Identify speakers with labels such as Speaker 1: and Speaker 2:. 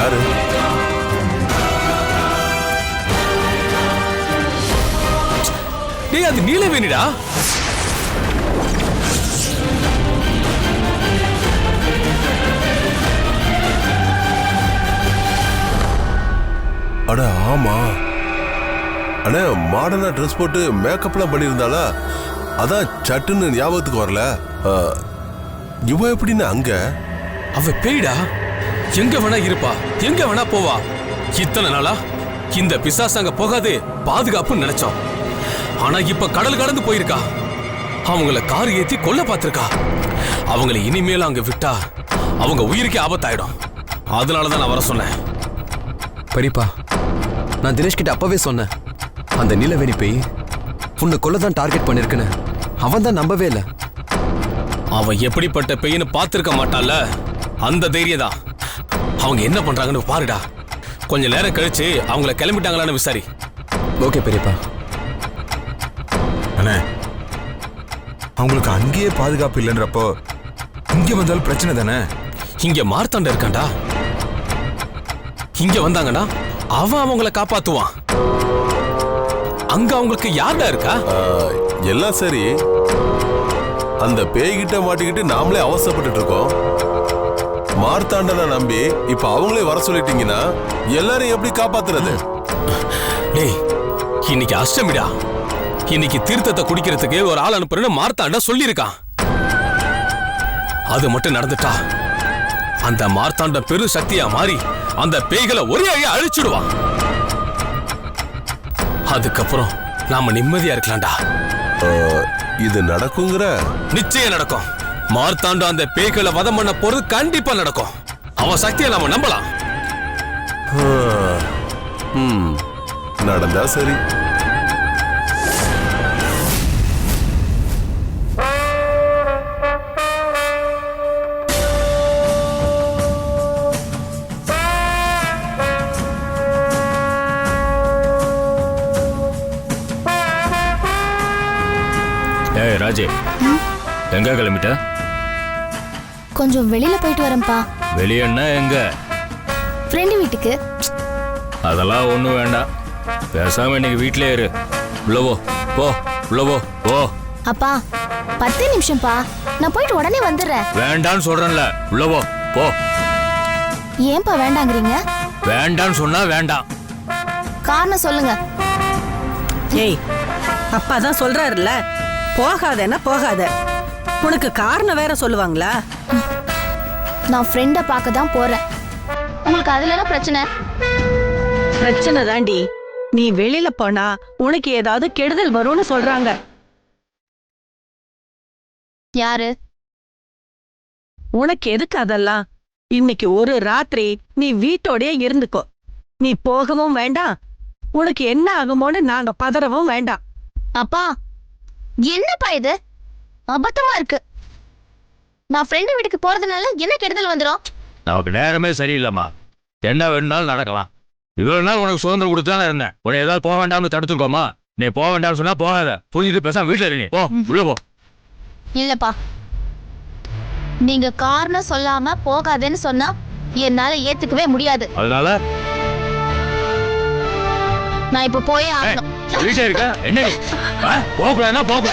Speaker 1: யாரு?
Speaker 2: டேய், அது நீலவேணிடா.
Speaker 1: அட ஆமா அண்ணே, மாடர்னா ட்ரெஸ் போட்டு மேக்கப்லாம் பண்ணியிருந்தாளா, அதான் சட்டுன்னு ஞாபகத்துக்கு வரல. இவ எப்படின்னு அங்க?
Speaker 2: அவ பேய்டா, எங்க வேணா இருப்பா, எங்க வேணா போவா. இத்தனை நாளா இந்த பிசாசு அங்க போகாது பாதுகாப்புன்னு நினைச்சோம். ஆனா இப்ப கடல் கடந்து போயிருக்கா. அவங்கள கார் ஏத்தி கொல்ல பார்த்திருக்கா. அவங்கள இனிமேல் அங்க விட்டா அவங்க உயிருக்கே ஆபத்தாயிடும். அதனாலதான் நான் வர சொன்னேன்.
Speaker 3: பெரியப்பா, நான் தினேஷ் கிட்ட அப்பவே சொன்னேன், அந்த நீலவேணி பேய் உன்னை கொல்லதான் டார்கெட் பண்ணிருக்குன்னு. அவன் தான் நம்பவே இல்லை.
Speaker 2: அவன் எப்படிப்பட்ட பேய்னு பார்த்திருக்க மாட்டான்ல, அந்த தைரியம் தான். அவங்க என்ன பண்றாங்கன்னு பாருடா. கொஞ்ச நேரம் கழிச்சு அவங்கள கிளம்பிட்டாங்களான்னு விசாரி.
Speaker 3: ஓகே பெரியப்பா.
Speaker 4: அண்ணே, அவங்களுக்கு அங்கேயே பாதுகாப்பு இல்லைன்றப்போ இங்க வந்தாலும் பிரச்சனை தானே.
Speaker 2: இங்க மார்த்தாண்ட இருக்கான்டா. இங்க வந்தாங்கன்னா அவன் அவங்கள காப்பாத்துவான். அங்க அவங்களுக்கு யார்டா இருக்கா?
Speaker 1: எல்லாம் சரி, அந்த பேய்கிட்ட மாட்டிக்கிட்டு நாமளே அவசரப்பட்டு இருக்கோம். மார்த்தாண்டனை நம்பி இப்ப அவங்களே வர சொல்லிட்டீங்கன்னா எல்லாரும் எப்படி காப்பாத்துறது?
Speaker 2: டேய், இன்னைக்கு அஷ்டமிடா. இன்னைக்கு தீர்த்தத்தை குடிக்கிறதுக்கு ஒரு ஆள் அனுப்புறேன்னு மார்த்தாண்ட சொல்லியிருக்கான். அது மட்டும் நடந்துட்டா அந்த மார்த்தாண்ட பெரு சக்தியா மாறி அந்த பேய்களை ஒரே அழியா அழிச்சுடுவான். அதுக்கப்புறம் நாம நிம்மதியா இருக்கலாம்டா.
Speaker 1: இது நடக்குங்கிற?
Speaker 2: நிச்சயம் நடக்கும். மார்த்தாண்ட அந்த பேய்களை வதம் பண்ண போறது கண்டிப்பா நடக்கும். அவன் சக்தியை நாம நம்பலாம்.
Speaker 1: நடந்தா சரி.
Speaker 5: ஏய் ராஜே, எங்க கிளம்பிட்ட?
Speaker 6: கொஞ்சம் வெளியில போயிட்டு வரேன்ப்பா.
Speaker 5: வெளியன்னா எங்க?
Speaker 6: ஃப்ரெண்டு வீட்டுக்கு.
Speaker 5: அதெல்லாம் ஒண்ணும் வேண்டாம், பேசாம இன்னைக்கு வீட்லயே இரு. உள்ளவோ போ, உள்ளவோ போ.
Speaker 6: அப்பா 10 நிமிஷம்ப்பா, நான் போயிட்டு உடனே வந்துடுறேன்.
Speaker 5: வேண்டான்னு சொல்றேன்ல, உள்ளவோ போ.
Speaker 6: ஏன்பா வேண்டாங்கிறீங்க?
Speaker 5: வேண்டான்னு சொன்னா வேண்டாம்.
Speaker 6: காரணம் சொல்லுங்க.
Speaker 7: ஏய், அப்பா தான் சொல்றாருல்ல, போகாதேன்னா போகாத. உனக்கு காரணம் வேற சொல்லுவாங்களா?
Speaker 6: நான் ஃப்ரெண்ட பார்க்க தான் போறேன். உங்களுக்கு அதுல என்ன பிரச்சனை?
Speaker 7: பிரச்சனை தாண்டி, நீ வெளியில போனா உனக்கு ஏதாவது கெடுதல் வரும்னு சொல்றாங்க.
Speaker 6: யாரு?
Speaker 7: உனக்கு எதுக்கு அதெல்லாம்? இன்னைக்கு ஒரு ராத்திரி நீ வீட்டோடயே இருந்துக்கோ. நீ போகவும் வேண்டாம், உனக்கு என்ன ஆகுமோன்னு நாங்க பதறவும் வேண்டாம்.
Speaker 6: அப்பா, என்னப்பா இது? அபத்தமா இருக்கு. நான் ஃப்ரெண்டு வீட்டுக்கு போறதுனால என்ன கெடுதல் வந்துடும்?
Speaker 5: நமக்கு நேரமே சரியில்லைம்மா. என்ன வேணும்னாலும் நடக்கலாம். இவ்வளவு நாள் உனக்கு சுதந்திரம் கொடுத்தானே இருந்தேன். உன்னை ஏதாவது போக வேண்டாம்னு தடுத்துக்கோமா? நீ போக வேண்டாம்னு சொன்னா போகாத. புரிஞ்சுட்டு பேசாம வீட்டுல இரு. நீ போ, உள்ள போ.
Speaker 6: இல்லப்பா, நீங்க காரணம் சொல்லாம போகாதேன்னு சொன்னா என்னால ஏத்துக்கவே முடியாது.
Speaker 5: அதனால
Speaker 6: நான் இப்ப போயே ஆகணும்.
Speaker 5: வீட்டே இருக்க என்ன? போகக்கூடாதுன்னா போக.